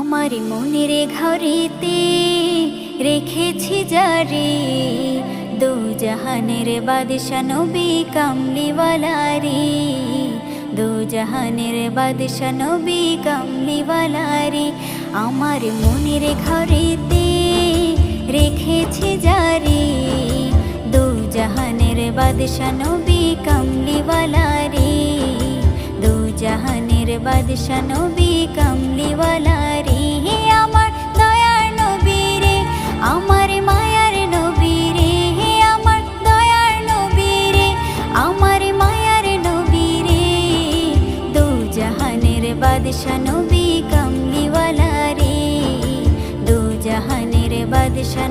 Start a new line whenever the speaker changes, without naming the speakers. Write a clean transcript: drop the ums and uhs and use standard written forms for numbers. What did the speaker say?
আমার মনের ঘরেতে রেখেছি যারে, দু জাহানের বাদশা নবী কামলিওয়ালা রে, দু জাহানের বাদশা নবী কামলিওয়ালা রে। আমার মনের ঘরেতে রেখেছি যারে, দু জাহানের বাদশা নবী কামলিওয়ালা রে, দু জাহানের বাদশা নবী কামলিওয়ালা রে। আমার দয়ার নবী রে, আমার মায়ার নবী রে, আমার দয়ার নবী রে, আমার মায়ার নবী রে, দু জাহানের বাদশা নবী কামলিওয়ালা রে, দু জাহানের বাদশা